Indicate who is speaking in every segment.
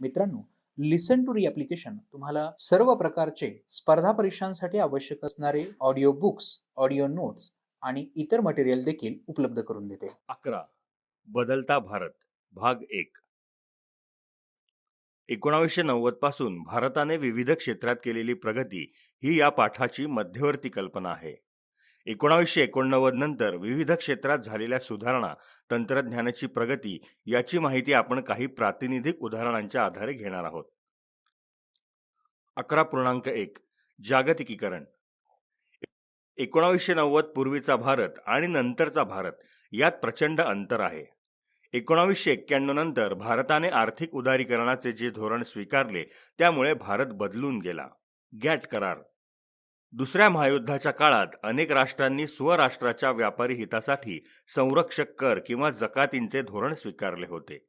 Speaker 1: मित्रांनो, लिसन टू री ॲप्लिकेशन तुम्हाला सर्व प्रकारचे स्पर्धा परीक्षांसाठी आवश्यक असणारे ऑडिओ बुक्स, ऑडिओ नोट्स आणि इतर मटेरियल देखील उपलब्ध करून देते.
Speaker 2: 11. बदलता भारत भाग 1. 1990 पासून भारताने विविध क्षेत्रात केलेली प्रगती ही या पाठाची मध्यवर्ती कल्पना आहे. 1989 नंतर विविध क्षेत्रात झालेल्या सुधारणा, तंत्रज्ञानाची प्रगती याची माहिती आपण काही प्रातिनिधिक उदाहरणांच्या आधारे घेणार आहोत. 11.1 जागतिकीकरण. 1990 पूर्वीचा भारत आणि नंतरचा भारत यात प्रचंड अंतर आहे. 1991 नंतर भारताने आर्थिक उदारीकरणाचे जे धोरण स्वीकारले त्यामुळे भारत बदलून गेला. गॅट करार. दुसऱ्या महायुद्धाच्या काळात अनेक राष्ट्रांनी स्वराष्ट्राच्या व्यापारी हितासाठी संरक्षक कर किंवा जकातींचे धोरण स्वीकारले होते.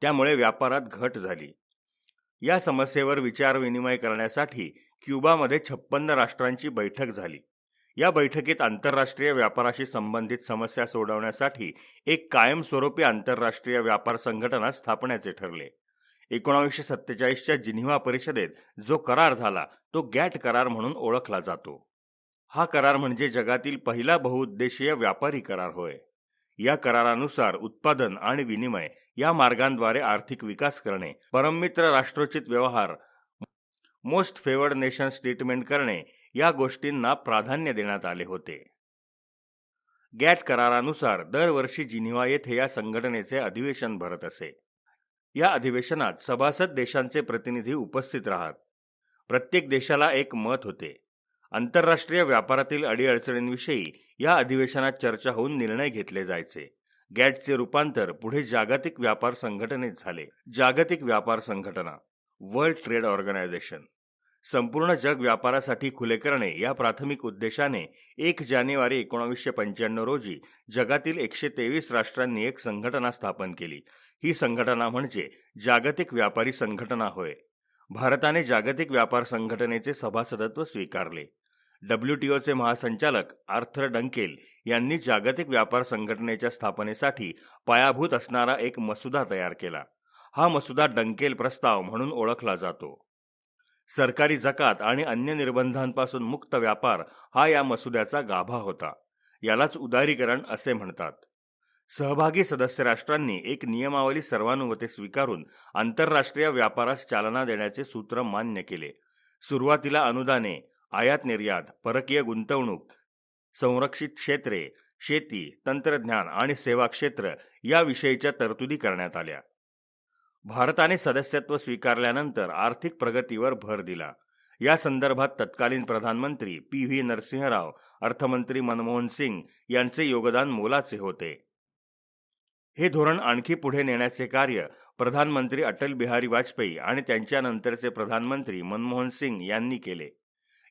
Speaker 2: त्यामुळे व्यापारात घट झाली. या समस्येवर विचारविनिमय करण्यासाठी क्युबामध्ये 56 राष्ट्रांची बैठक झाली. या बैठकीत आंतरराष्ट्रीय व्यापाराशी संबंधित समस्या सोडवण्यासाठी एक कायमस्वरूपी आंतरराष्ट्रीय व्यापार संघटना स्थापण्याचे ठरले. 1947च्या जिनिव्हा परिषदेत जो करार झाला तो गॅट करार म्हणून ओळखला जातो. हा करार म्हणजे जगातील पहिला बहुउद्देशीय व्यापारी करार होय. या करारानुसार उत्पादन आणि विनिमय या मार्गांद्वारे आर्थिक विकास करणे, परममित्र राष्ट्रोचित व्यवहार, मोस्ट फेवर्ड नेशन्स ट्रीटमेंट करणे या गोष्टींना प्राधान्य देण्यात आले होते. गॅट करारानुसार दरवर्षी जिनिव्हा येथे या संघटनेचे अधिवेशन भरत असे. या अधिवेशनात सभासद देशांचे प्रतिनिधी उपस्थित राहत. प्रत्येक देशाला एक मत होते. आंतरराष्ट्रीय व्यापारातील अडीअडचणींविषयी या अधिवेशनात चर्चा होऊन निर्णय घेतले जायचे. गॅटचे रूपांतर पुढे जागतिक व्यापार संघटनेत झाले. जागतिक व्यापार संघटना, वर्ल्ड ट्रेड ऑर्गनायझेशन. संपूर्ण जग व्यापारासाठी खुले करणे या प्राथमिक उद्देशाने 1 जानेवारी 1995 रोजी जगातील 123 राष्ट्रांनी एक संघटना स्थापन केली. ही संघटना म्हणजे जागतिक व्यापारी संघटना होय. भारताने जागतिक व्यापार संघटनेचे सभासदत्व स्वीकारले. WTOचे महासंचालक आर्थर डंकेल यांनी जागतिक व्यापार संघटनेच्या स्थापनेसाठी पायाभूत असणारा एक मसुदा तयार केला. हा मसुदा डंकेल प्रस्ताव म्हणून ओळखला जातो. सरकारी जकात आणि अन्य निर्बंधांपासून मुक्त व्यापार हा या मसुद्याचा गाभा होता. यालाच उदारीकरण असे म्हणतात. सहभागी सदस्य राष्ट्रांनी एक नियमावली सर्वानुमते स्वीकारून आंतरराष्ट्रीय व्यापारास चालना देण्याचे सूत्र मान्य केले. सुरुवातीला अनुदाने, आयात निर्यात, परकीय गुंतवणूक, संरक्षित क्षेत्रे, शेती, तंत्रज्ञान आणि सेवा क्षेत्र याविषयीच्या तरतुदी करण्यात आल्या. भारताने सदस्यत्व स्वीकारल्यानंतर आर्थिक प्रगतीवर भर दिला. या संदर्भात तत्कालीन प्रधानमंत्री PV नरसिंहराव, अर्थमंत्री मनमोहन सिंग यांचे योगदान मोलाचे होते. हे धोरण आणखी पुढे नेण्याचे कार्य प्रधानमंत्री अटल बिहारी वाजपेयी आणि त्यांच्यानंतरचे प्रधानमंत्री मनमोहन सिंग यांनी केले.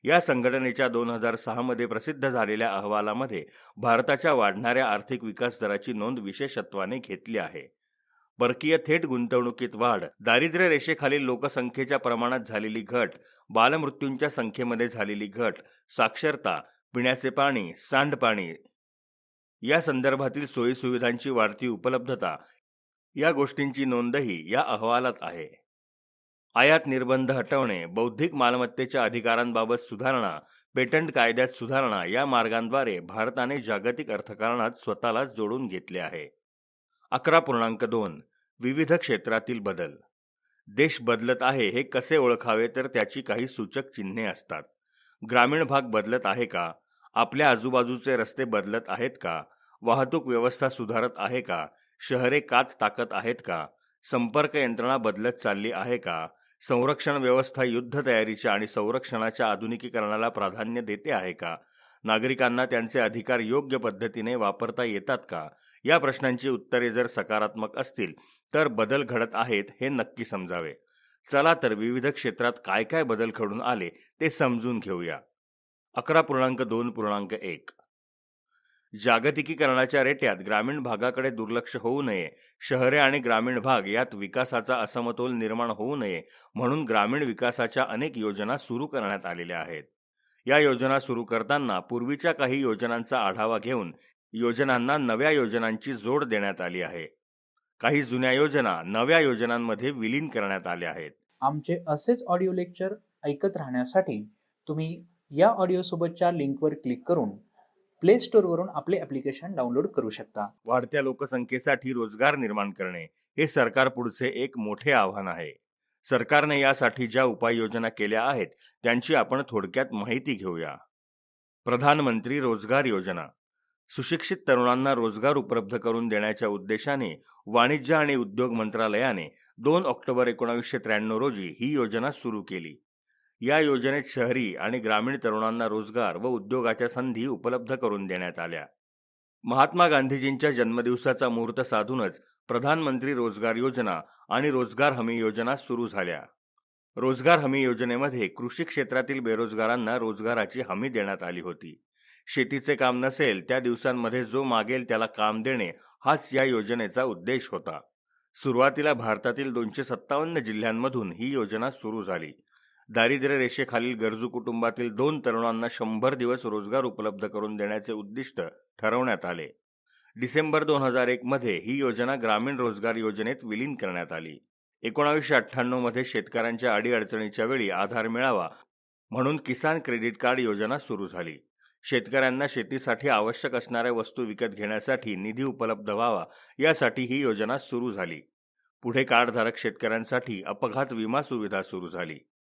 Speaker 2: या संघटनेच्या 2006 मध्ये प्रसिद्ध झालेल्या अहवालामध्ये भारताच्या वाढणाऱ्या आर्थिक विकास दराची नोंद विशेषत्वाने घेतली आहे. परकीय थेट गुंतवणुकीत वाढ, दारिद्र्य रेषेखालील लोकसंख्येच्या प्रमाणात झालेली घट, बालमृत्यूंच्या संख्येमध्ये झालेली घट, साक्षरता, पिण्याचे पाणी, सांडपाणी या संदर्भातील सोयीसुविधांची वाढती उपलब्धता या गोष्टींची नोंदही या अहवालात आहे. आयात निर्बंध हटवणे, बौद्धिक मालमत्तेच्या अधिकारांबाबत सुधारणा, पेटंट कायद्यात सुधारणा या मार्गांद्वारे भारताने जागतिक अर्थकारणात स्वतःला जोडून घेतले आहे. 11.2 विविध क्षेत्रातील बदल. देश बदलत आहे हे कसे ओळखावे तर त्याची काही सूचक चिन्हे असतात. ग्रामीण भाग बदलत आहे का? आपल्या आजूबाजूचे रस्ते बदलत आहेत का? वाहतूक व्यवस्था सुधारत आहे का? शहरे कात टाकत आहेत का? संपर्क यंत्रणा बदलत चालली आहे का? संरक्षण व्यवस्था युद्ध तयारीच्या आणि संरक्षणाच्या आधुनिकीकरणाला प्राधान्य देते आहे का? नागरिकांना त्यांचे अधिकार योग्य पद्धतीने वापरता येतात का? या प्रश्नांची उत्तरे जर सकारात्मक असतील तर बदल घडत आहेत हे नक्की समजावे. चला तर विविध क्षेत्रात काय काय बदल घडून आले ते समजून घेऊया. 11.2.1 जागतिकीकरणाच्या रेट्यात ग्रामीण भागाकडे दुर्लक्ष होऊ नये, शहरे आणि ग्रामीण भाग यात विकासाचा असमतोल निर्माण होऊ नये म्हणून ग्रामीण विकासाच्या अनेक योजना सुरू करण्यात आलेल्या आहेत. या योजना सुरू करताना पूर्वीच्या काही योजनांचा आढावा घेऊन योजनांना नव्या योजनांची जोड देण्यात आली आहे. काही जुन्या योजना नव्या योजनांमध्ये विलीन करण्यात आल्या आहेत.
Speaker 1: आमचे असेच ऑडिओ लेक्चर ऐकत राहण्यासाठी तुम्ही या ऑडिओ सोबतच्या लिंकवर क्लिक करून प्ले स्टोअरवरून आपले ॲप्लिकेशन डाउनलोड करू शकता.
Speaker 2: वाढत्या लोकसंख्येसाठी रोजगार निर्माण करणे हे सरकार पुढचे एक मोठे आव्हान आहे. सरकारने यासाठी ज्या उपाययोजना केल्या आहेत त्यांची आपण थोडक्यात माहिती घेऊया. प्रधानमंत्री रोजगार योजना. सुशिक्षित तरुणांना रोजगार उपलब्ध करून देण्याच्या उद्देशाने वाणिज्य आणि उद्योग मंत्रालयाने 2 ऑक्टोबर 1993 रोजी ही योजना सुरू केली. या योजनेत शहरी आणि ग्रामीण तरुणांना रोजगार व उद्योगाच्या संधी उपलब्ध करून देण्यात आल्या. महात्मा गांधीजींच्या जन्मदिवसाचा मुहूर्त साधूनच प्रधानमंत्री रोजगार योजना आणि रोजगार हमी योजना सुरू झाल्या. रोजगार हमी योजनेमध्ये कृषी क्षेत्रातील बेरोजगारांना रोजगाराची हमी देण्यात आली होती. शेतीचे काम नसेल त्या दिवसांमध्ये जो मागेल त्याला काम देणे हाच या योजनेचा उद्देश होता. सुरुवातीला भारतातील 257 जिल्ह्यांमधून ही योजना सुरू झाली. दारिद्र्य रेषेखालील गरजू कुटुंबातील 2 तरुणांना 100 दिवस रोजगार उपलब्ध करून देण्याचे उद्दिष्ट ठरवण्यात आले. डिसेंबर 2001 मध्ये ही योजना ग्रामीण रोजगार योजनेत विलीन करण्यात आली. 1998 मध्ये शेतकऱ्यांच्या अडीअडचणीच्या वेळी आधार मिळावा म्हणून किसान क्रेडिट कार्ड योजना सुरू झाली. शेतकऱ्यांना शेतीसाठी आवश्यक असणाऱ्या वस्तू विकत घेण्यासाठी निधी उपलब्ध व्हावा यासाठी ही योजना सुरू झाली. पुढे कार्डधारक शेतकऱ्यांसाठी अपघात विमा सुविधा सुरू झाली.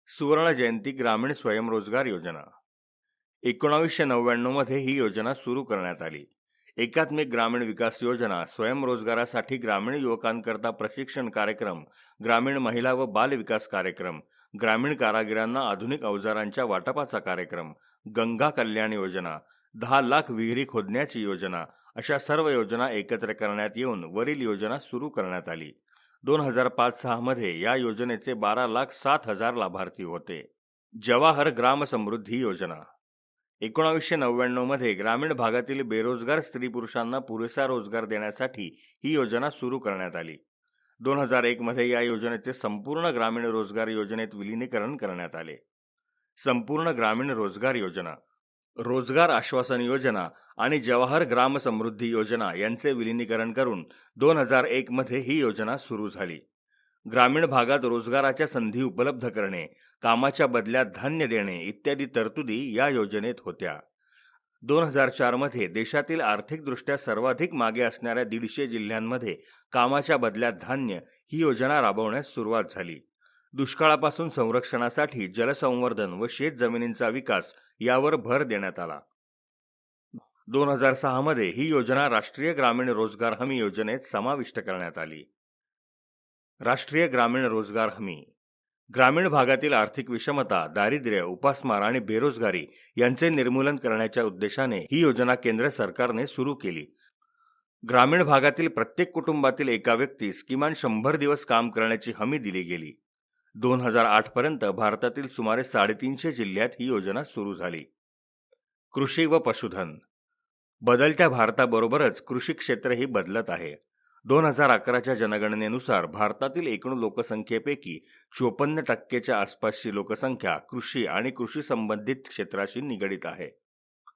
Speaker 2: सुवर्ण जयंती ग्रामीण स्वयंरोजगार योजना. 1999 मध्ये ही योजना सुरू करण्यात आली. एकात्मिक ग्रामीण विकास योजना, स्वयंरोजगारासाठी ग्रामीण युवकांकरता प्रशिक्षण कार्यक्रम, ग्रामीण महिला व बाल विकास कार्यक्रम, ग्रामीण कारागिरांना आधुनिक अवजारांच्या वाटपाचा कार्यक्रम, गंगा कल्याण योजना, 10 लाख विहिरी खोदण्याची योजना अशा सर्व योजना एकत्र करण्यात येऊन वरील योजना सुरू करण्यात आली. 2005-06 मध्ये या योजनेचे 12,07,000 लाभार्थी होते. जवाहर ग्राम समृद्धी योजना. 1999 मध्ये ग्रामीण भागातील बेरोजगार स्त्री पुरुषांना पुरेसा रोजगार देण्यासाठी ही योजना सुरू करण्यात आली. 2001 मध्ये या योजनेचे संपूर्ण ग्रामीण रोजगार योजनेत विलीनीकरण करण्यात आले. संपूर्ण ग्रामीण रोजगार योजना, रोजगार आश्वासन योजना आणि जवाहर ग्राम समृद्धी योजना यांचे विलीनीकरण करून 2001 मध्ये ही योजना सुरू झाली. ग्रामीण भागात रोजगाराच्या संधी उपलब्ध करणे, कामाच्या बदल्यात धान्य देणे इत्यादी तरतुदी या योजनेत होत्या. 2004 मध्ये देशातील आर्थिकदृष्ट्या सर्वाधिक मागे असणाऱ्या 150 जिल्ह्यांमध्ये कामाच्या बदल्यात धान्य ही योजना राबवण्यास सुरुवात झाली. दुष्काळापासून संरक्षणासाठी जलसंवर्धन व शेत जमिनींचा विकास यावर भर देण्यात आला. 2006 मध्ये ही योजना राष्ट्रीय ग्रामीण रोजगार हमी योजनेत समाविष्ट करण्यात आली. राष्ट्रीय ग्रामीण रोजगार हमी. ग्रामीण भागातील आर्थिक विषमता, दारिद्र्य, उपासमार आणि बेरोजगारी यांचे निर्मूलन करण्याच्या उद्देशाने ही योजना केंद्र सरकारने सुरू केली. ग्रामीण भागातील प्रत्येक कुटुंबातील एका व्यक्तीस किमान 100 दिवस काम करण्याची हमी दिली गेली. 2008 पर्यंत भारतातील सुमारे 350 जिल्ह्यात ही योजना सुरू झाली. कृषी व पशुधन. बदलत्या भारताबरोबरच कृषी क्षेत्रही बदलत आहे. 2011च्या जनगणनेनुसार भारतातील एकूण लोकसंख्येपैकी 54% आसपासची लोकसंख्या कृषी आणि कृषी संबंधित क्षेत्राशी निगडीत आहे.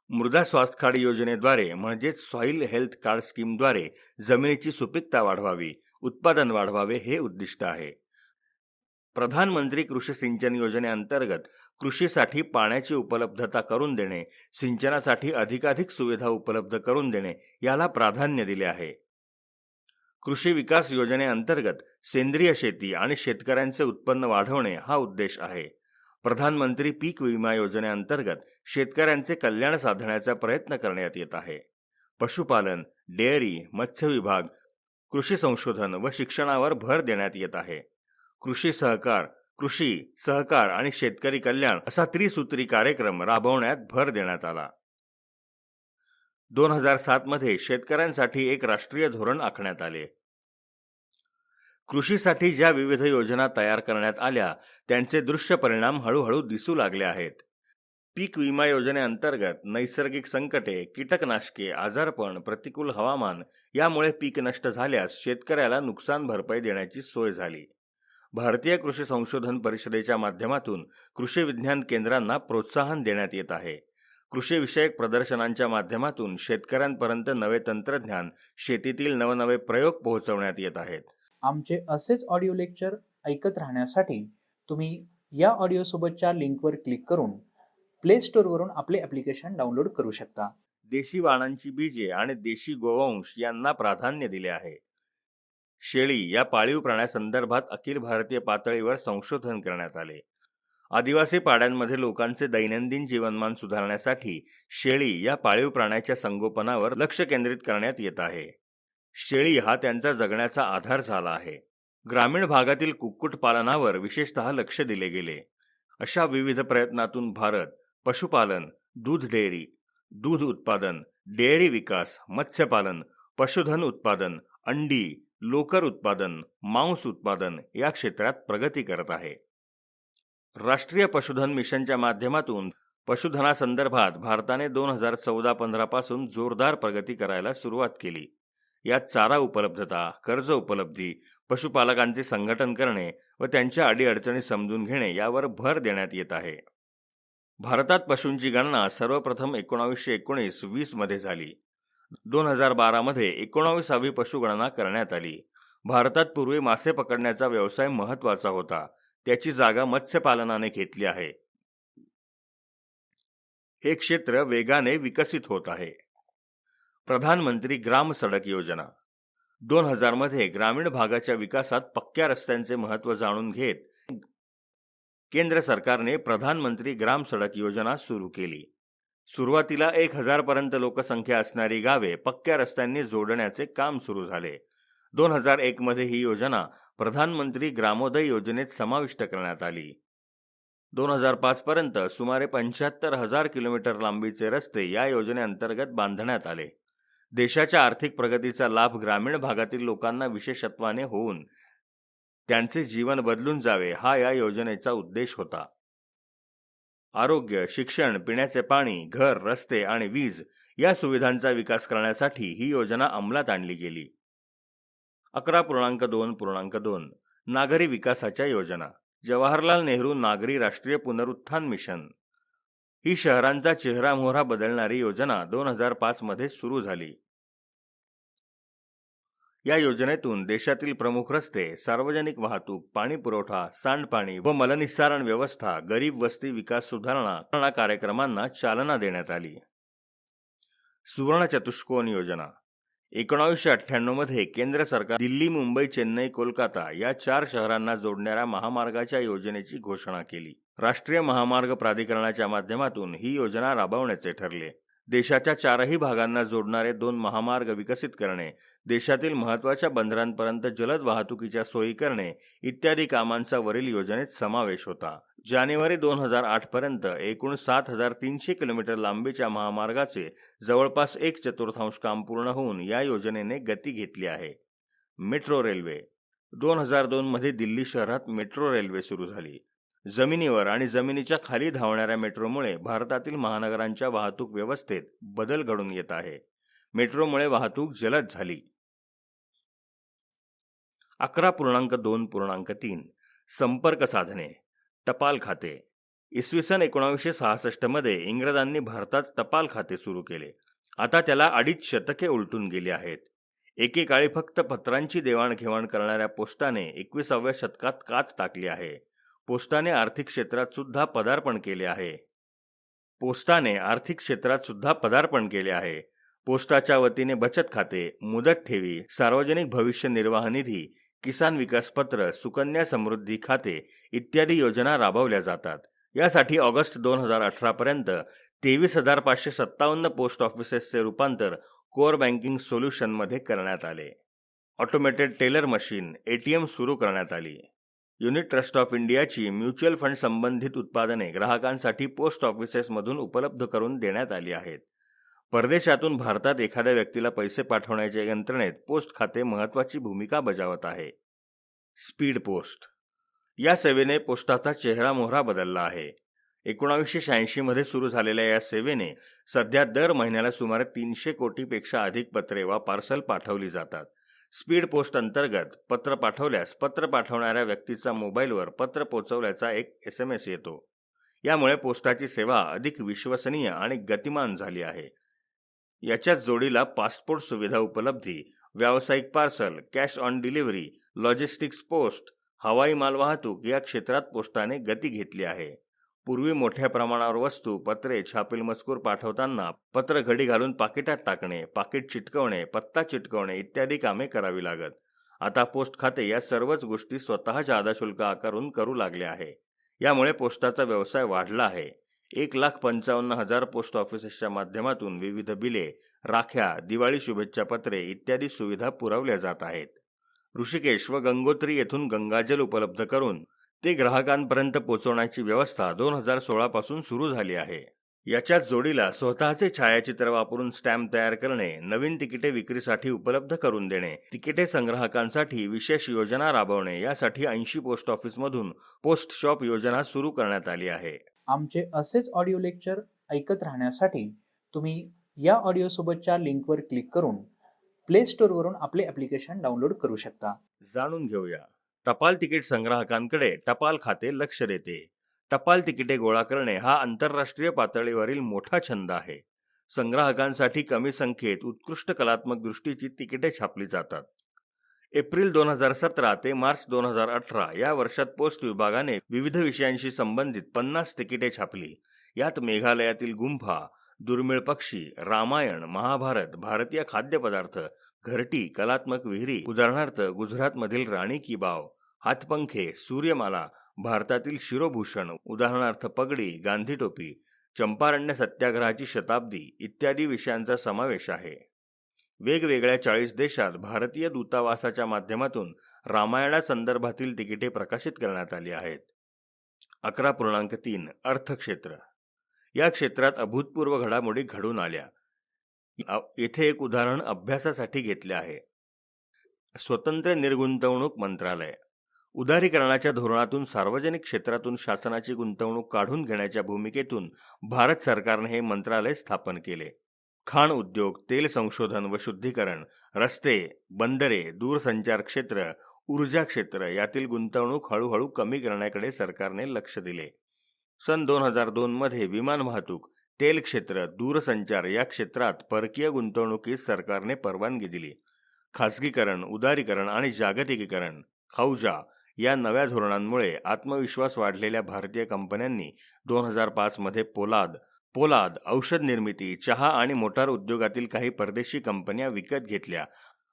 Speaker 2: मृदा स्वास्थ्य कार्ड योजनेद्वारे म्हणजेच सॉइल हेल्थ कार्ड स्कीमद्वारे जमिनीची सुपीकता वाढवावी, उत्पादन वाढवावे हे उद्दिष्ट आहे. प्रधानमंत्री कृषी सिंचन योजनेअंतर्गत कृषीसाठी पाण्याची उपलब्धता करून देणे, सिंचनासाठी अधिकाधिक सुविधा उपलब्ध करून देणे याला प्राधान्य दिले आहे. कृषी विकास योजनेअंतर्गत सेंद्रिय शेती आणि शेतकऱ्यांचे उत्पन्न वाढवणे हा उद्देश आहे. प्रधानमंत्री पीक विमा योजनेअंतर्गत शेतकऱ्यांचे कल्याण साधण्याचा प्रयत्न करण्यात येत आहे. पशुपालन, डेअरी, मत्स्य विभाग, कृषी संशोधन व शिक्षणावर भर देण्यात येत आहे. कृषी सहकार आणि शेतकरी कल्याण असा त्रिसूत्री कार्यक्रम राबवण्यात भर देण्यात आला. 2007 मध्ये शेतकऱ्यांसाठी एक राष्ट्रीय धोरण आखण्यात आले. कृषीसाठी ज्या विविध योजना तयार करण्यात आल्या त्यांचे दृश्य परिणाम हळूहळू दिसू लागले आहेत. पीक विमा योजनेअंतर्गत नैसर्गिक संकटे, कीटकनाशके, आजारपण, प्रतिकूल हवामान यामुळे पीक नष्ट झाल्यास शेतकऱ्याला नुकसान भरपाई देण्याची सोय झाली. भारतीय कृषी संशोधन परिषदेच्या माध्यमातून कृषी विज्ञान केंद्रांना प्रोत्साहन देण्यात येत आहे. कृषीविषयक प्रदर्शनांच्या माध्यमातून शेतकऱ्यांपर्यंत नवे तंत्रज्ञान, शेतीतील नवनवे प्रयोग पोहोचवण्यात येत आहेत.
Speaker 1: आमचे असेच ऑडिओ लेक्चर ऐकत राहण्यासाठी तुम्ही या ऑडिओ सोबतच्या लिंकवर क्लिक करून प्ले स्टोअरवरून आपले ॲप्लिकेशन डाउनलोड करू शकता.
Speaker 2: देशी वाणांची बीजे आणि देशी गोवंश यांना प्राधान्य दिले आहे. शेळी या पाळीव प्राण्यासंदर्भात अखिल भारतीय पातळीवर संशोधन करण्यात आले. आदिवासी पाड्यांमध्ये लोकांचे दैनंदिन जीवनमान सुधारण्यासाठी शेळी या पाळीव प्राण्याच्या संगोपनावर लक्ष केंद्रित करण्यात येत आहे. शेळी हा त्यांचा जगण्याचा आधार झाला आहे. ग्रामीण भागातील कुक्कुटपालनावर विशेषतः लक्ष दिले गेले. अशा विविध प्रयत्नातून भारत पशुपालन, दूध डेअरी, दूध उत्पादन, डेअरी विकास, मत्स्यपालन, पशुधन उत्पादन, अंडी, लोकर उत्पादन, मांस उत्पादन या क्षेत्रात प्रगती करत आहे. राष्ट्रीय पशुधन मिशनच्या माध्यमातून पशुधनासंदर्भात भारताने 2014-15 पासून जोरदार प्रगती करायला सुरुवात केली. यात चारा उपलब्धता, कर्ज उपलब्धी, पशुपालकांचे संघटन करणे व त्यांच्या अडीअडचणी समजून घेणे यावर भर देण्यात येत आहे. भारतात पशूंची गणना सर्वप्रथम 1919-20 मध्ये झाली. 2012 मध्ये 19वी पशुगणना करण्यात आली. भारतात पूर्वी मासे पकडण्याचा व्यवसाय महत्त्वाचा होता. त्याची जागा मत्स्यपालनाने घेतली आहे. हे क्षेत्र वेगाने विकसित होत आहे. प्रधानमंत्री ग्राम सडक योजना 2000 मध्ये ग्रामीण भागाच्या विकासात पक्क्या रस्त्यांचे महत्त्व जाणून घेत केंद्र सरकारने प्रधानमंत्री ग्राम सडक योजना सुरू केली. सुरुवातीला 1000 पर्यंत लोकसंख्या असणारी गावे पक्क्या रस्त्यांनी जोडण्याचे काम सुरू झाले. 2001 मध्ये ही योजना प्रधानमंत्री ग्रामोदय योजनेत समाविष्ट करण्यात आली. 2005 पर्यंत सुमारे 75,000 किलोमीटर लांबीचे रस्ते या योजनेअंतर्गत बांधण्यात आले. देशाच्या आर्थिक प्रगतीचा लाभ ग्रामीण भागातील लोकांना विशेषत्वाने होऊन त्यांचे जीवन बदलून जावे हा या योजनेचा उद्देश होता. आरोग्य, शिक्षण, पिण्याचे पाणी, घर, रस्ते आणि वीज या सुविधांचा विकास करण्यासाठी ही योजना अंमलात आणली गेली. 11.2.2 नागरी विकासाच्या योजना जवाहरलाल नेहरू नागरी राष्ट्रीय पुनरुत्थान मिशन ही शहरांचा चेहरामोहरा बदलणारी योजना 2005 मध्ये सुरू झाली. या योजनेतून देशातील प्रमुख रस्ते, सार्वजनिक वाहतूक, पाणी पुरवठा, सांडपाणी व मलनिस्सारण व्यवस्था, गरीब वस्ती विकास सुधारणा कार्यक्रमांना चालना देण्यात आली. सुवर्ण चतुष्कोन योजना 1998 मध्ये केंद्र सरकार दिल्ली, मुंबई, चेन्नई, कोलकाता या 4 शहरांना जोडणाऱ्या महामार्गाच्या योजनेची घोषणा केली. राष्ट्रीय महामार्ग प्राधिकरणाच्या माध्यमातून ही योजना राबवण्याचे ठरले. देशाच्या 4ही भागांना जोडणारे 2 महामार्ग विकसित करणे, देशातील महत्त्वाच्या बंदरांपर्यंत जलद वाहतुकीच्या सोयी करणे इत्यादी कामांचा वरील योजनेत समावेश होता. जानेवारी 2008 पर्यंत एकूण 7,300 किलोमीटर लांबीच्या महामार्गाचे जवळपास 1/4 काम पूर्ण होऊन या योजनेने गती घेतली आहे. मेट्रो रेल्वे 2002 मध्ये दिल्ली शहरात मेट्रो रेल्वे सुरू झाली. जमिनीवर आणि जमिनीच्या खाली धावणाऱ्या मेट्रोमुळे भारतातील महानगरांच्या वाहतूक व्यवस्थेत बदल घडून येत आहे. मेट्रोमुळे वाहतूक जलद झाली. 11.2.3 संपर्क साधने, टपाल खाते. इसवी सन 1966 मध्ये इंग्रजांनी भारतात टपाल खाते सुरू केले. आता त्याला 2.5 शतके उलटून गेली आहेत. एकेकाळी फक्त पत्रांची देवाणघेवाण करणाऱ्या पोस्टाने 21व्या शतकात कात टाकली आहे. पोस्टाने आर्थिक क्षेत्रात सुद्धा पदार्पण केले आहे. पोस्टाच्या वतीने बचत खाते, मुदत ठेवी, सार्वजनिक भविष्य निर्वाह निधी, किसान विकास पत्र, सुकन्या समृद्धी खाते इत्यादी योजना राबवल्या जातात. यासाठी ऑगस्ट 2018 पर्यंत 23,557 पोस्ट ऑफिसेसचे रूपांतर कोअर बँकिंग सोल्युशनमध्ये करण्यात आले. ऑटोमेटेड टेलर मशीन, ATM सुरू करण्यात आली. युनिट ट्रस्ट ऑफ इंडियाची म्युच्युअल फंड संबंधित उत्पादने ग्राहकांसाठी पोस्ट ऑफिसेसमधून उपलब्ध करून देण्यात आली आहेत. परदेशातून भारतात एखाद्या व्यक्तीला पैसे पाठवण्याच्या यंत्रणेत पोस्ट खाते महत्त्वाची भूमिका बजावत आहे. स्पीड पोस्ट या सेवेने पोस्टाचा चेहरामोहरा बदलला आहे. 1986 मध्ये सुरू झालेल्या या सेवेने सध्या दर महिन्याला सुमारे 300 कोटीपेक्षा अधिक पत्रे वा पार्सल पाठवली जातात. स्पीड पोस्ट अंतर्गत पत्र पाठवल्यास पत्र पाठवणाऱ्या व्यक्तीचा मोबाईलवर पत्र पोहोचवल्याचा एक SMS येतो. यामुळे पोस्टाची सेवा अधिक विश्वसनीय आणि गतिमान झाली आहे. याच्याच जोडीला पासपोर्ट सुविधा उपलब्धी, व्यावसायिक parcel, cash on delivery, logistics post, हवाई मालवाहतूक या क्षेत्रात पोस्टाने गती घेतली आहे. पूर्वी मोठ्या प्रमाणावर वस्तू, पत्रे, छापील मजकूर पाठवताना पत्र घडी घालून पाकिटात टाकणे, पाकिट चिटकवणे, पत्ता चिटकवणे इत्यादी कामे करावी लागत. आता पोस्ट खाते या सर्वच गोष्टी स्वतः जादा शुल्क आकारून करू लागले आहे. यामुळे पोस्टाचा व्यवसाय वाढला आहे. 1,55,000 पोस्ट ऑफिसेसच्या माध्यमातून विविध बिले, राख्या, दिवाळी शुभेच्छा पत्रे इत्यादी सुविधा पुरवल्या जात आहेत. ऋषिकेश व गंगोत्री येथून गंगाजल उपलब्ध करून ते ग्राहकांपर्यंत पोहोचवण्याची व्यवस्था 2016 पासून सुरू झाली आहे. याच्याच जोडीला स्वतःचे छायाचित्र वापरून स्टॅम्प तयार करणे, नवीन तिकिटे विक्रीसाठी उपलब्ध करून देणे, तिकिटे संग्राहकांसाठी विशेष योजना राबवणे यासाठी 80 पोस्ट ऑफिसमधून पोस्ट शॉप योजना सुरू करण्यात आली आहे.
Speaker 1: आमचे असेच ऑडिओ लेक्चर ऐकत राहण्यासाठी तुम्ही या ऑडिओ सोबतच्या लिंकवर क्लिक करून प्ले स्टोअरवरून आपले ॲप्लिकेशन डाउनलोड करू शकता.
Speaker 2: जाणून घेऊया. टपाल तिकीट संग्राहकांकडे टपाल खाते लक्ष देते. टपाल तिकिटे गोळा करणे हा आंतरराष्ट्रीय पातळीवरील मोठा छंद आहे. संग्राहकांसाठी कमी संख्येत उत्कृष्ट कलात्मक दृष्टीची तिकिटे छापली जातात. एप्रिल 2017 ते मार्च 2018 या वर्षात पोस्ट विभागाने विविध विषयांशी संबंधित 50 तिकिटे छापली. यात मेघालयातील गुंफा, दुर्मिळ पक्षी, रामायण, महाभारत, भारतीय खाद्यपदार्थ, घरटी, कलात्मक विहिरी, उदाहरणार्थ गुजरातमधील राणी की बाव, हातपंखे, सूर्यमाला, भारतातील शिरोभूषण, उदाहरणार्थ पगडी, गांधी टोपी, चंपारण्य सत्याग्रहाची शताब्दी इत्यादी विषयांचा समावेश आहे. वेगवेगळ्या 40 देशात भारतीय दूतावासाच्या माध्यमातून रामायणासंदर्भातील तिकिटे प्रकाशित करण्यात आली आहेत. 11.3 अर्थक्षेत्र. या क्षेत्रात अभूतपूर्व घडामोडी घडून आल्या. येथे एक उदाहरण अभ्यासासाठी घेतले आहे. स्वतंत्र निर्गुंतवणूक मंत्रालय. उदारीकरणाच्या धोरणातून सार्वजनिक क्षेत्रातून शासनाची गुंतवणूक काढून घेण्याच्या भूमिकेतून भारत सरकारने हे मंत्रालय स्थापन केले. खाण उद्योग, तेल संशोधन व शुद्धीकरण, रस्ते, बंदरे, दूरसंचार क्षेत्र, ऊर्जा क्षेत्र यातील गुंतवणूक हळूहळू कमी करण्याकडे सरकारने लक्ष दिले. सन 2002 मध्ये विमान वाहतूक, तेल क्षेत्र, दूरसंचार या क्षेत्रात परकीय गुंतवणुकीस सरकारने परवानगी दिली. खासगीकरण, उदारीकरण आणि जागतिकीकरण खौजा या नव्या धोरणांमुळे आत्मविश्वास वाढलेल्या भारतीय कंपन्यांनी 2005 मध्ये पोलाद, औषध निर्मिती, चहा आणि मोटार उद्योगातील काही परदेशी कंपन्या विकत घेतल्या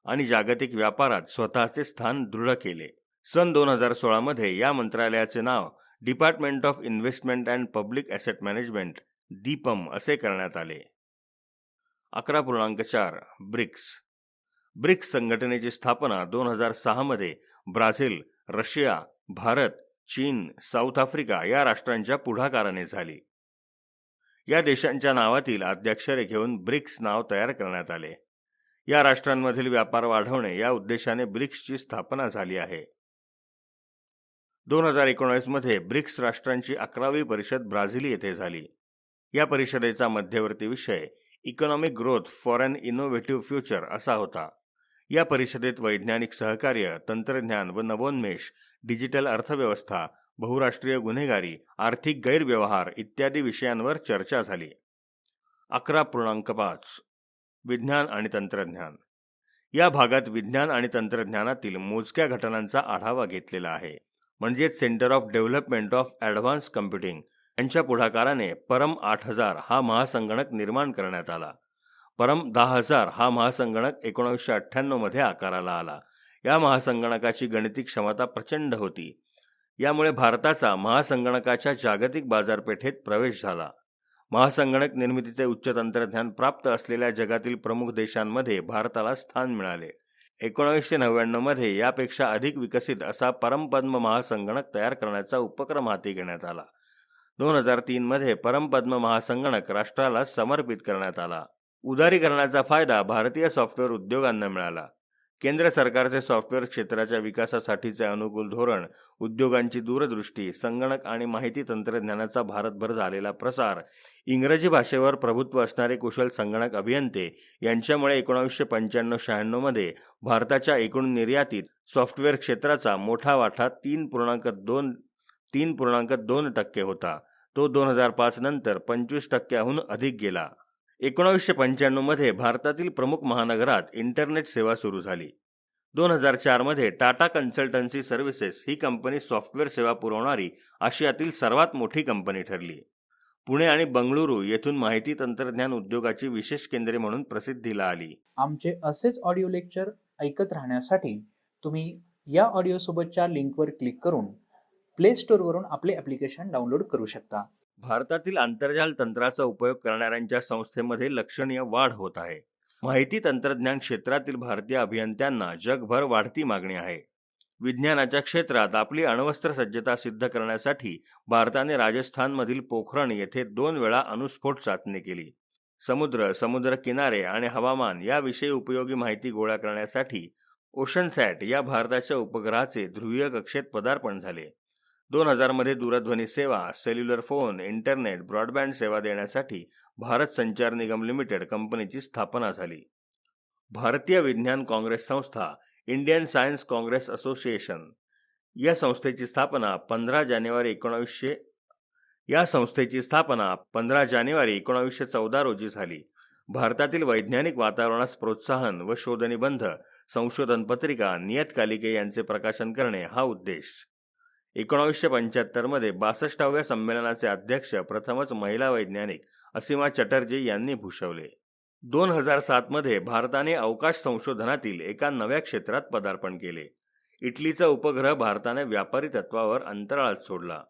Speaker 2: आणि जागतिक व्यापारात स्वतःचे स्थान दृढ केले. सन 2016 मध्ये या मंत्रालयाचे नाव department of investment and public asset management DIPAM असे करण्यात आले. 11.4 ब्रिक्स संघटनेची स्थापना 2006 मध्ये ब्राझील, रशिया, भारत, चीन, साऊथ आफ्रिका या राष्ट्रांच्या पुढाकाराने झाली. या देशांच्या नावातील आद्याक्षरे घेऊन ब्रिक्स नाव तयार करण्यात आले. या राष्ट्रांमधील व्यापार वाढवणे या उद्देशाने ब्रिक्सची स्थापना झाली आहे. 2019 मध्ये ब्रिक्स राष्ट्रांची 11वी परिषद ब्राझील येथे झाली. या परिषदेचा मध्यवर्ती विषय economic growth for an innovative future असा होता. या परिषदेत वैज्ञानिक सहकार्य, तंत्रज्ञान व नवोन्मेष, डिजिटल अर्थव्यवस्था, बहुराष्ट्रीय गुन्हेगारी, आर्थिक गैरव्यवहार इत्यादी विषयांवर चर्चा झाली. 11.5 विज्ञान आणि तंत्रज्ञान. या भागात विज्ञान आणि तंत्रज्ञानातील मोजक्या घटनांचा आढावा घेतलेला आहे. म्हणजेच centre of development of advance computing यांच्या पुढाकाराने परम 8000 हा महासंगणक निर्माण करण्यात आला. परम 10000 हा महासंगणक 1998 मध्ये आकाराला आला. या महासंगणकाची गणिती क्षमता प्रचंड होती. यामुळे भारताचा महासंगणकाच्या जागतिक बाजारपेठेत प्रवेश झाला. महासंगणक निर्मितीचे उच्च तंत्रज्ञान प्राप्त असलेल्या जगातील प्रमुख देशांमध्ये भारताला स्थान मिळाले. 1999 मध्ये यापेक्षा अधिक विकसित असा परमपद्म महासंगणक तयार करण्याचा उपक्रम हाती घेण्यात आला. 2003 मध्ये परमपद्म महासंगणक राष्ट्राला समर्पित करण्यात आला. उदारीकरणाचा फायदा भारतीय सॉफ्टवेअर उद्योगांना मिळाला. केंद्र सरकारचे सॉफ्टवेअर क्षेत्राच्या विकासासाठीचे अनुकूल धोरण, उद्योगांची दूरदृष्टी, संगणक आणि माहिती तंत्रज्ञानाचा भारतभर झालेला प्रसार, इंग्रजी भाषेवर प्रभुत्व असणारे कुशल संगणक अभियंते यांच्यामुळे 1995-96 मध्ये भारताच्या एकूण निर्यातीत सॉफ्टवेअर क्षेत्राचा मोठा वाटा 3.2% होता, तो 2005 नंतर 25% अधिक गेला. 1995 मध्ये भारतातील प्रमुख महानगरात इंटरनेट सेवा सुरू झाली. 2004 मध्ये टाटा कन्सल्टन्सी सर्व्हिसेस ही कंपनी सॉफ्टवेअर सेवा पुरवणारी आशियातील सर्वात मोठी कंपनी ठरली. पुणे आणि बंगळुरू येथून माहिती तंत्रज्ञान उद्योगाची विशेष केंद्रे म्हणून प्रसिद्धीला आली.
Speaker 1: आमचे असेच ऑडिओ लेक्चर ऐकत राहण्यासाठी तुम्ही या ऑडिओसोबतच्या लिंकवर क्लिक करून प्ले स्टोअरवरून आपले ॲप्लिकेशन डाउनलोड करू शकता.
Speaker 2: भारतातील आंतरजाल तंत्राचा उपयोग करणाऱ्यांच्या संस्थेमध्ये लक्षणीय वाढ होत आहे. माहिती तंत्रज्ञान क्षेत्रातील भारतीय अभियंत्यांना जगभर वाढती मागणी आहे. विज्ञानाच्या क्षेत्रात आपली अण्वस्त्र सज्जता सिद्ध करण्यासाठी भारताने राजस्थानमधील पोखरण येथे 2 वेळा अणुस्फोट चाचणी केली. समुद्र किनारे आणि हवामान याविषयी उपयोगी माहिती गोळा करण्यासाठी ओशनसॅट या भारताच्या उपग्रहाचे ध्रुवीय कक्षेत पदार्पण झाले. 2000 मध्ये दूरध्वनी सेवा, सेल्युलर फोन, इंटरनेट, ब्रॉडबँड सेवा देण्यासाठी भारत संचार निगम लिमिटेड कंपनीची स्थापना झाली. भारतीय विज्ञान काँग्रेस संस्था, इंडियन सायन्स काँग्रेस असोसिएशन या संस्थेची स्थापना 15 जानेवारी 1914 रोजी झाली. भारतातील वैज्ञानिक वातावरणास प्रोत्साहन व शोधनिबंध, संशोधन पत्रिका, नियतकालिके यांचे प्रकाशन करणे हा उद्देश. 1975 मध्ये 62व्या संमेलनाचे अध्यक्ष प्रथमच महिला वैज्ञानिक असीमा चटर्जी यांनी भूषवले. 2007 मध्ये भारताने अवकाश संशोधनातील एका नव्या क्षेत्रात पदार्पण केले. इटलीचा उपग्रह भारताने व्यापारी तत्वावर अंतराळात सोडला.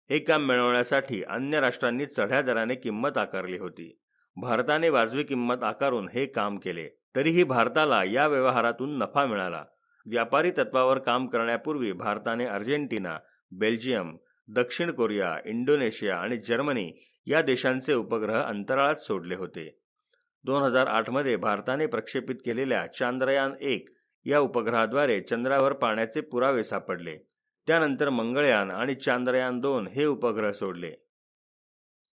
Speaker 2: हे काम मिळवण्यासाठी अन्य राष्ट्रांनी चढ्या दराने किंमत आकारली होती. भारताने वाजवी किंमत आकारून हे काम केले. तरीही भारताला या व्यवहारातून नफा मिळाला. व्यापारी तत्वावर काम करण्यापूर्वी भारताने अर्जेंटिना, बेल्जियम, दक्षिण कोरिया, इंडोनेशिया आणि जर्मनी या देशांचे उपग्रह अंतराळात सोडले होते. 2008 मध्ये भारताने प्रक्षेपित केलेल्या चांद्रयान-1 या उपग्रहाद्वारे चंद्रावर पाण्याचे पुरावे सापडले. त्यानंतर मंगळयान आणि चांद्रयान-2 हे उपग्रह सोडले.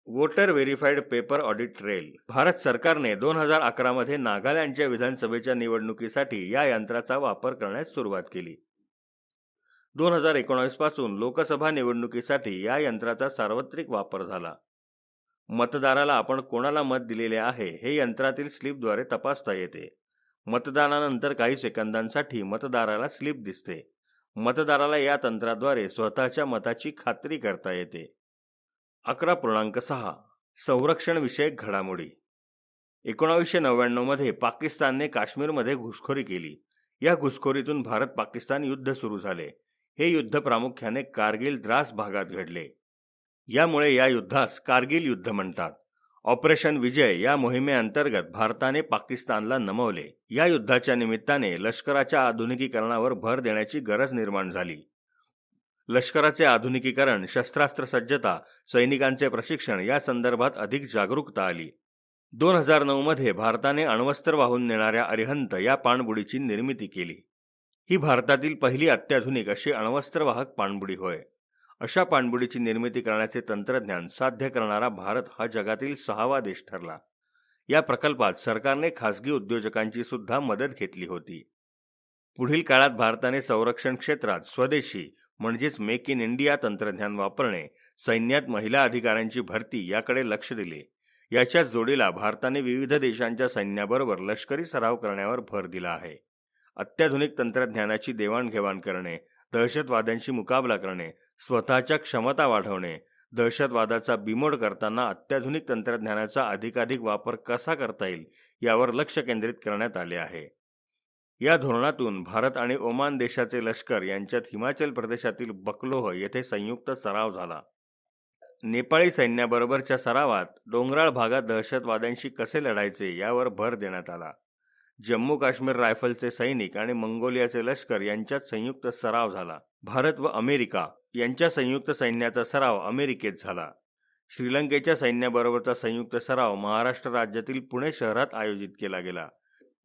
Speaker 2: Voter verified paper audit trail. Bharat सरकारने 2011 मध्ये नागालँडच्या विधानसभेच्या निवडणुकीसाठी या यंत्राचा वापर करण्यास सुरुवात केली. 2019 पासून लोकसभा निवडणुकीसाठी या यंत्राचा सार्वत्रिक वापर झाला. मतदाराला आपण कोणाला मत दिलेले आहे हे यंत्रातील स्लिपद्वारे तपासता येते. मतदानानंतर काही सेकंदांसाठी मतदाराला स्लिप दिसते. मतदाराला या तंत्राद्वारे स्वतःच्या मताची खात्री करता येते. 11.6 संरक्षण विषयक घडामोडी. 1999 मध्ये पाकिस्तानने काश्मीरमध्ये घुसखोरी केली. या घुसखोरीतून भारत-पाकिस्तान युद्ध सुरू झाले. हे युद्ध प्रामुख्याने कारगिल द्रास भागात घडले. यामुळे या युद्धास कारगिल युद्ध म्हणतात. ऑपरेशन विजय या मोहिमेअंतर्गत भारताने पाकिस्तानला नमवले. या युद्धाच्या निमित्ताने लष्कराच्या आधुनिकीकरणावर भर देण्याची गरज निर्माण झाली. लष्कराचे आधुनिकीकरण, शस्त्रास्त्र सज्जता, सैनिकांचे प्रशिक्षण या संदर्भात अधिक जागरूकता आली. 2009 मध्ये भारताने अण्वस्त्र वाहून नेणाऱ्या अरिहंत या पाणबुडीची निर्मिती केली. ही भारतातील पहिली अत्याधुनिक अशी अण्वस्त्रवाहक पाणबुडी होय. अशा पाणबुडीची निर्मिती करण्याचे तंत्रज्ञान साध्य करणारा भारत हा जगातील 6वा देश ठरला. या प्रकल्पात सरकारने खासगी उद्योजकांची सुद्धा मदत घेतली होती. पुढील काळात भारताने संरक्षण क्षेत्रात स्वदेशी म्हणजेच मेक इन इंडिया तंत्रज्ञान वापरणे, सैन्यात महिला अधिकाऱ्यांची भरती याकडे लक्ष दिले. याच्या जोडीला भारताने विविध देशांच्या सैन्याबरोबर लष्करी सराव करण्यावर भर दिला आहे. अत्याधुनिक तंत्रज्ञानाची देवाणघेवाण करणे, दहशतवाद्यांशी मुकाबला करणे, स्वतःच्या क्षमता वाढवणे, दहशतवादाचा बिमोड करताना अत्याधुनिक तंत्रज्ञानाचा अधिकाधिक वापर कसा करता येईल यावर लक्ष केंद्रित करण्यात आले आहे. या धोरणातून भारत आणि ओमान देशाचे लष्कर यांच्यात हिमाचल प्रदेशातील बकलोह येथे संयुक्त सराव झाला. नेपाळी सैन्याबरोबरच्या सरावात डोंगराळ भागात दहशतवाद्यांशी कसे लढायचे यावर भर देण्यात आला. जम्मू काश्मीर रायफलचे सैनिक आणि मंगोलियाचे लष्कर यांच्यात संयुक्त सराव झाला. भारत व अमेरिका यांच्या संयुक्त सैन्याचा सराव अमेरिकेत झाला. श्रीलंकेच्या सैन्याबरोबरचा संयुक्त सराव महाराष्ट्र राज्यातील पुणे शहरात आयोजित केला गेला.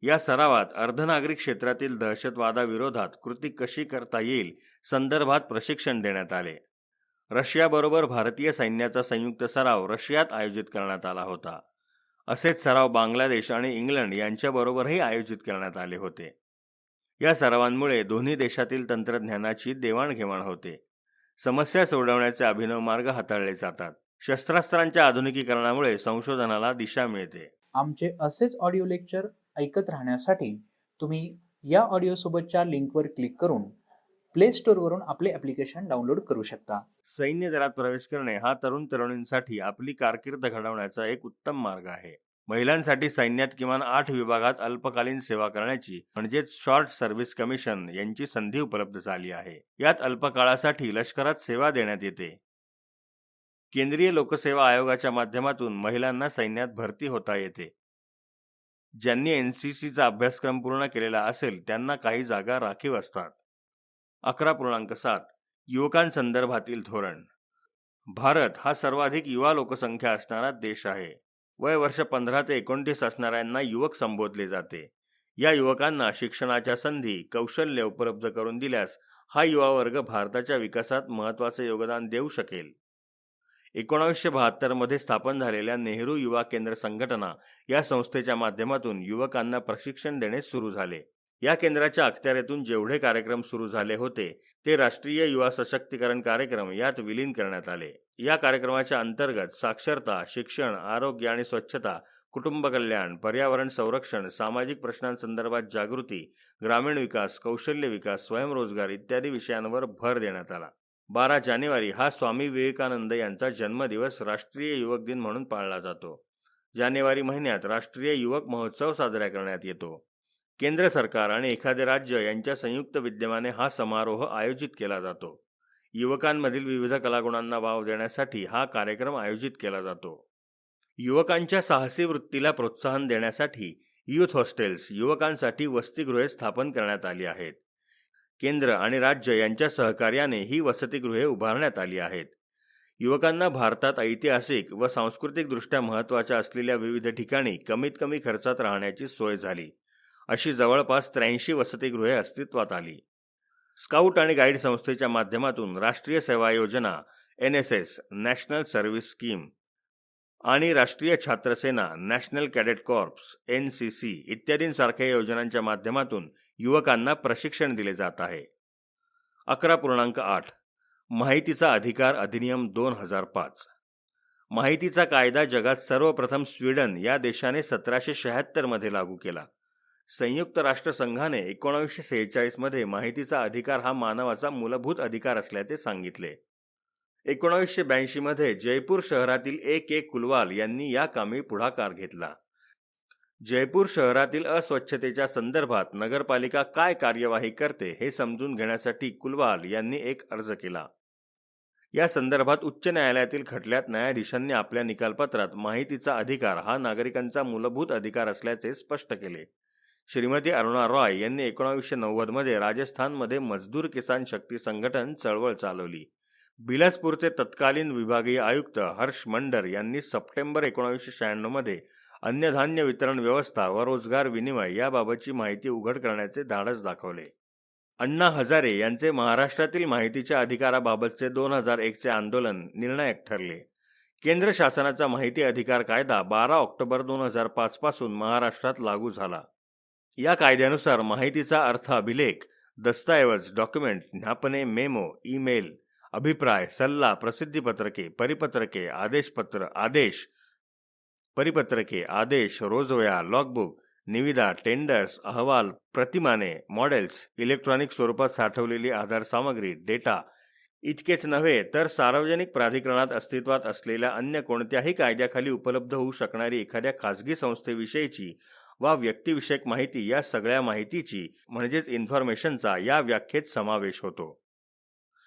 Speaker 2: या सरावात अर्धनागरिक क्षेत्रातील दहशतवादाविरोधात कृती कशी करता येईल संदर्भात प्रशिक्षण देण्यात आले. रशियाबरोबर भारतीय सैन्याचा संयुक्त सराव रशियात आयोजित करण्यात आला होता. असेच सराव बांगलादेश आणि इंग्लंड यांच्याबरोबरही आयोजित करण्यात आले होते. या सरावांमुळे दोन्ही देशातील तंत्रज्ञानाची देवाणघेवाण होते. समस्या सोडवण्याचे अभिनव मार्ग हाताळले जातात. शस्त्रास्त्रांच्या आधुनिकीकरणामुळे संशोधनाला दिशा मिळते.
Speaker 1: आमचे असेच ऑडिओ लेक्चर ऐकत राहण्यासाठी तुम्ही या ऑडिओसोबतच्या लिंकवर क्लिक करून प्ले स्टोअरवरून आपले ॲप्लिकेशन डाउनलोड करू शकता.
Speaker 2: सैन्य दलात प्रवेश करणे हा तरुण तरुणींसाठी आपली कारकीर्द घडवण्याचा एक उत्तम मार्ग आहे. महिलांसाठी सैन्यात किमान 8 विभागात अल्पकालीन सेवा करण्याची म्हणजेच शॉर्ट सर्व्हिस कमिशन यांची संधी उपलब्ध झाली आहे. यात अल्पकाळासाठी लष्करात सेवा देण्यात येते. केंद्रीय लोकसेवा आयोगाच्या माध्यमातून महिलांना सैन्यात भरती होता येते. ज्यांनी NCCचा अभ्यासक्रम पूर्ण केलेला असेल त्यांना काही जागा राखीव असतात. 11.7 युवकांसंदर्भातील धोरण. भारत हा सर्वाधिक युवा लोकसंख्या असणारा देश आहे. वय वर्ष 15 ते 29 असणाऱ्यांना युवक संबोधले जाते. या युवकांना शिक्षणाच्या संधी, कौशल्य उपलब्ध करून दिल्यास हा युवा वर्ग भारताच्या विकासात महत्त्वाचे योगदान देऊ शकेल. 1972 मध्ये स्थापन झालेल्या नेहरू युवा केंद्र संघटना या संस्थेच्या माध्यमातून युवकांना प्रशिक्षण देणे सुरू झाले. या केंद्राच्या अखत्यारीतून जेवढे कार्यक्रम सुरू झाले होते ते राष्ट्रीय युवा सशक्तीकरण कार्यक्रम यात विलीन करण्यात आले. या कार्यक्रमाच्या अंतर्गत साक्षरता, शिक्षण, आरोग्य आणि स्वच्छता, कुटुंब कल्याण, पर्यावरण संरक्षण, सामाजिक प्रश्नांसंदर्भात जागृती, ग्रामीण विकास, कौशल्य विकास, स्वयंरोजगार इत्यादी विषयांवर भर देण्यात आला. 12 जानेवारी हा स्वामी विवेकानंद यांचा जन्मदिवस राष्ट्रीय युवक दिन म्हणून पाळला जातो. जानेवारी महिन्यात राष्ट्रीय युवक महोत्सव साजरा करण्यात येतो. केंद्र सरकार आणि एखादे राज्य यांच्या संयुक्त विद्यमाने हा समारोह आयोजित केला जातो. युवकांमधील विविध कलागुणांना वाव देण्यासाठी हा कार्यक्रम आयोजित केला जातो. युवकांच्या साहसी वृत्तीला प्रोत्साहन देण्यासाठी युथ हॉस्टेल्स, युवकांसाठी वसतिगृहे स्थापन करण्यात आली आहेत. केंद्र आणि राज्य यांच्या सहकार्याने ही वसतिगृहे उभारण्यात आली आहेत. युवकांना भारतात ऐतिहासिक व सांस्कृतिकदृष्ट्या महत्त्वाच्या असलेल्या विविध ठिकाणी कमीत कमी खर्चात राहण्याची सोय झाली. अशी जवळपास 83 वसतिगृहे अस्तित्वात आली. स्काउट आणि गाईड संस्थेच्या माध्यमातून राष्ट्रीय सेवा योजना NSS नॅशनल सर्व्हिस स्कीम आणि राष्ट्रीय छात्रसेना नॅशनल कॅडेट कॉर्प्स NCC इत्यादींसारख्या योजनांच्या माध्यमातून युवकांना प्रशिक्षण दिले जात आहे. 11.8 माहितीचा अधिकार अधिनियम 2005. माहितीचा कायदा जगात सर्वप्रथम स्वीडन या देशाने 1776 मध्ये लागू केला. संयुक्त राष्ट्रसंघाने 1946 मध्ये माहितीचा अधिकार हा मानवाचा मूलभूत अधिकार असल्याचे सांगितले. 1982 मध्ये जयपूर शहरातील A.K. कुलवाल यांनी या कामी पुढाकार घेतला. जयपूर शहरातील अस्वच्छतेच्या संदर्भात नगरपालिका काय कार्यवाही करते हे समजून घेण्यासाठी कुलवाल यांनी एक अर्ज केला. या संदर्भात उच्च न्यायालयातील खटल्यात न्यायाधीशांनी आपल्या निकालपत्रात माहितीचा अधिकार हा नागरिकांचा मूलभूत अधिकार असल्याचे स्पष्ट केले. श्रीमती अरुणा रॉय यांनी 1990 मध्ये राजस्थानमध्ये मजदूर किसान शक्ती संघटन चळवळ चालवली. बिलासपूरचे तत्कालीन विभागीय आयुक्त हर्ष मंडर यांनी सप्टेंबर 1996 मध्ये अन्नधान्य वितरण व्यवस्था व रोजगार विनिमय याबाबतची माहिती उघड करण्याचे धाडस दाखवले. अण्णा हजारे यांचे महाराष्ट्रातील माहितीच्या अधिकाराबाबतचे 2001चे आंदोलन निर्णायक ठरले. केंद्र शासनाचा माहिती अधिकार कायदा 12 ऑक्टोबर 2005 पासून महाराष्ट्रात लागू झाला. या कायद्यानुसार माहितीचा अर्थ अभिलेख, दस्तऐवज, डॉक्युमेंट, न्यापणे, मेमो, ईमेल, अभिप्राय, सल्ला, प्रसिद्धीपत्रके, परिपत्रके, आदेशपत्र, परिपत्रके, आदेश, रोजवया, लॉगबुक, निविदा, टेंडर्स, अहवाल, प्रतिमाने, मॉडेल्स, इलेक्ट्रॉनिक स्वरूपात साठवलेली आधार सामग्री, डेटा इतकेच नव्हे तर सार्वजनिक प्राधिकरणात अस्तित्वात असलेल्या अन्य कोणत्याही कायद्याखाली उपलब्ध होऊ शकणारी एखाद्या खाजगी संस्थेविषयीची वा व्यक्तिविषयक माहिती या सगळ्या माहितीची म्हणजेच इन्फॉर्मेशनचा या व्याख्येत समावेश होतो.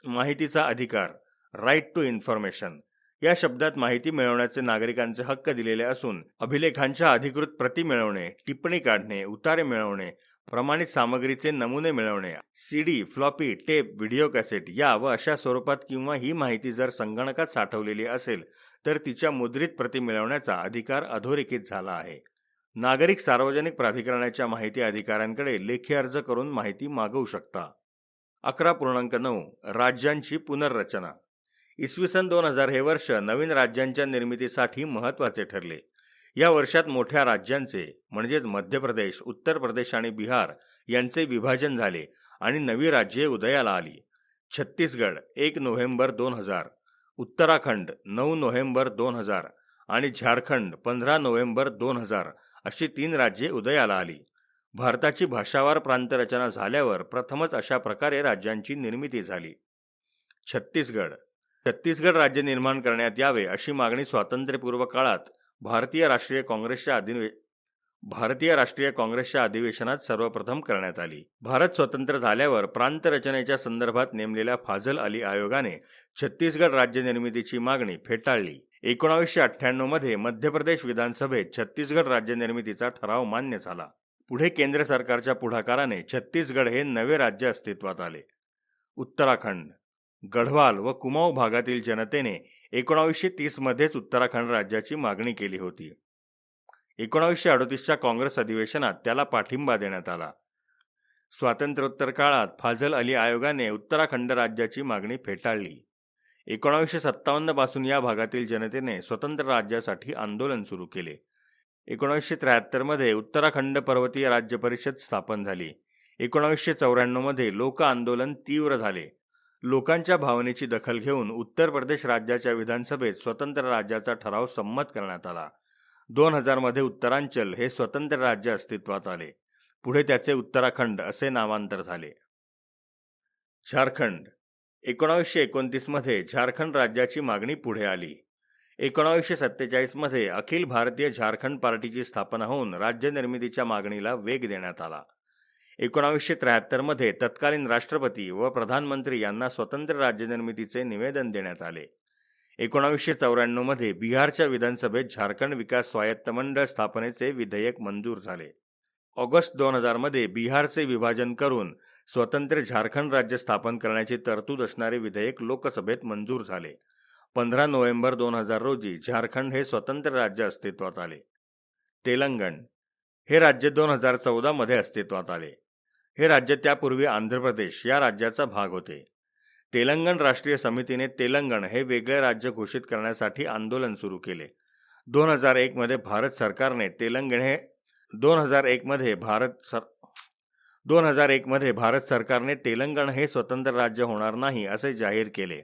Speaker 2: माहितीचा अधिकार, राईट टू इन्फॉर्मेशन, या शब्दात माहिती मिळवण्याचे नागरिकांचे हक्क दिलेले असून अभिलेखांच्या अधिकृत प्रती मिळवणे, टिप्पणी काढणे, उतारे मिळवणे, प्रमाणित सामग्रीचे नमुने मिळवणे, CD, floppy, tape, video cassette या व अशा स्वरूपात किंवा ही माहिती जर संगणकात साठवलेली असेल तर तिच्या मुद्रित प्रती मिळवण्याचा अधिकार अधोरेखित झाला आहे. नागरिक सार्वजनिक प्राधिकरणाच्या माहिती अधिकाऱ्यांकडे लेखी अर्ज करून माहिती मागवू शकता. 11.9 राज्यांची पुनर्रचना. इसवी सन 2000 हे वर्ष नवीन राज्यांच्या निर्मितीसाठी महत्त्वाचे ठरले. या वर्षात मोठ्या राज्यांचे म्हणजेच मध्य प्रदेश, उत्तर प्रदेश आणि बिहार यांचे विभाजन झाले आणि नवी राज्ये उदयाला आली. छत्तीसगड 1 नोव्हेंबर 2000, उत्तराखंड 9 नोव्हेंबर 2000 आणि झारखंड 15 नोव्हेंबर 2000 अशी 3 राज्ये उदयाला आली. भारताची भाषावार प्रांतरचना झाल्यावर प्रथमच अशा प्रकारे राज्यांची निर्मिती झाली. छत्तीसगड राज्य निर्माण करण्यात यावे अशी मागणी स्वातंत्र्यपूर्व काळात भारतीय राष्ट्रीय काँग्रेसच्या अधिवेशनात सर्वप्रथम करण्यात आली. भारत स्वतंत्र झाल्यावर प्रांत रचनेच्या संदर्भात नेमलेल्या फाझल अली आयोगाने छत्तीसगड राज्य निर्मितीची मागणी फेटाळली. 1998 मध्ये मध्य प्रदेश विधानसभेत छत्तीसगड राज्य निर्मितीचा ठराव मान्य झाला. पुढे केंद्र सरकारच्या पुढाकाराने छत्तीसगड हे नवे राज्य अस्तित्वात आले. उत्तराखंड, गढवाल व कुमाऊं भागातील जनतेने 1930 मध्येच उत्तराखंड राज्याची मागणी केली होती. 1938च्या काँग्रेस अधिवेशनात त्याला पाठिंबा देण्यात आला. स्वातंत्र्योत्तर काळात फाझल अली आयोगाने उत्तराखंड राज्याची मागणी फेटाळली. 1957 पासून या भागातील जनतेने स्वतंत्र राज्यासाठी आंदोलन सुरू केले. 1973 मध्ये उत्तराखंड पर्वतीय राज्य परिषद स्थापन झाली. 1994 मध्ये लोक आंदोलन तीव्र झाले. लोकांच्या भावनेची दखल घेऊन उत्तर प्रदेश राज्याच्या विधानसभेत स्वतंत्र राज्याचा ठराव संमत करण्यात आला. 2000 मध्ये उत्तरांचल हे स्वतंत्र राज्य अस्तित्वात आले. पुढे त्याचे उत्तराखंड असे नामांतर झाले. झारखंड 1929 मध्ये झारखंड राज्याची मागणी पुढे आली. 1947 मध्ये अखिल भारतीय झारखंड पार्टीची स्थापना होऊन राज्य निर्मितीच्या मागणीला वेग देण्यात आला. 1973 मध्ये तत्कालीन राष्ट्रपती व प्रधानमंत्री यांना स्वतंत्र राज्य निर्मितीचे निवेदन देण्यात आले. 1994 मध्ये बिहारच्या विधानसभेत झारखंड विकास स्वायत्त मंडळ स्थापनेचे विधेयक मंजूर झाले. ऑगस्ट 2000 मध्ये बिहारचे विभाजन करून स्वतंत्र झारखंड राज्य स्थापन करण्याची तरतूद असणारे विधेयक लोकसभेत मंजूर झाले. 15 नोव्हेंबर 2000 रोजी झारखंड हे स्वतंत्र राज्य अस्तित्वात आले. तेलंगण हे राज्य 2014 मध्ये अस्तित्वात आले. हे राज्य त्यापूर्वी आंध्र प्रदेश या राज्याचा भाग होते. तेलंगण राष्ट्रीय समितीने तेलंगण हे वेगळे राज्य घोषित करण्यासाठी आंदोलन सुरू केले. 2001 मध्ये भारत सरकारने तेलंगण हे स्वतंत्र राज्य होणार नाही असे जाहीर केले.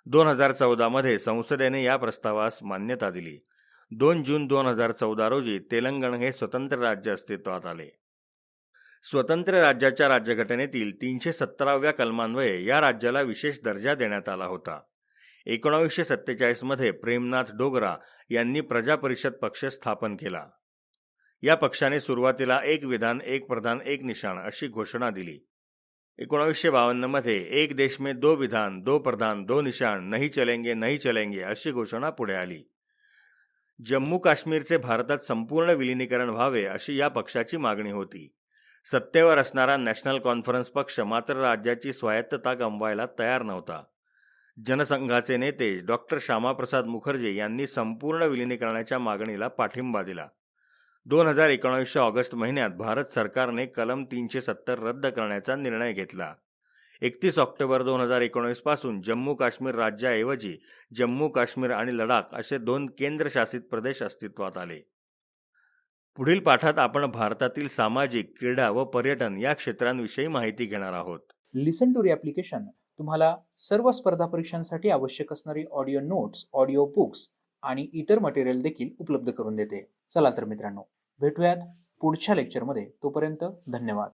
Speaker 2: 2014 मध्ये संसदेने या प्रस्तावास मान्यता दिली. 2 जून 2014 रोजी तेलंगण हे स्वतंत्र राज्य अस्तित्वात आले. स्वतंत्र राज्याच्या राज्यघटनेतील 317व्या कलमान्वये या राज्याला विशेष दर्जा देण्यात आला होता. 1947 मध्ये प्रेमनाथ डोगरा यांनी प्रजा परिषद पक्ष स्थापन केला. या पक्षाने सुरुवातीला एक विधान एक प्रधान एक निशाण अशी घोषणा दिली. 1952 मध्ये एक देश में दो विधान दो प्रधान दो निशाण नहीं चलेंगे अशी घोषणा पुढे आली. जम्मू काश्मीरचे भारतात संपूर्ण विलिनीकरण व्हावे अशी या पक्षाची मागणी होती. सत्तेवर असणारा नॅशनल कॉन्फरन्स पक्ष मात्र राज्याची स्वायत्तता गमवायला तयार नव्हता. जनसंघाचे नेते डॉक्टर श्यामाप्रसाद मुखर्जी यांनी संपूर्ण विलिनीकरणाच्या मागणीला पाठिंबा दिला. 2019च्या ऑगस्ट महिन्यात भारत सरकारने कलम 370 रद्द करण्याचा निर्णय घेतला. 31 ऑक्टोबर 2019 पासून जम्मू काश्मीर राज्याऐवजी जम्मू काश्मीर आणि लडाख असे 2 केंद्रशासित प्रदेश अस्तित्वात आले. पुढील पाठात आपण भारतातील सामाजिक, क्रीडा व पर्यटन या क्षेत्रांविषयी माहिती घेणार आहोत.
Speaker 1: लिसन टू ॲप्लिकेशन तुम्हाला सर्व स्पर्धा परीक्षांसाठी आवश्यक असणारी ऑडिओ नोट्स, ऑडिओ बुक्स आणि इतर मटेरियल देखील उपलब्ध करून देते. चला तर मित्रांनो, भेटूयात पुढच्या लेक्चरमध्ये. तोपर्यंत धन्यवाद.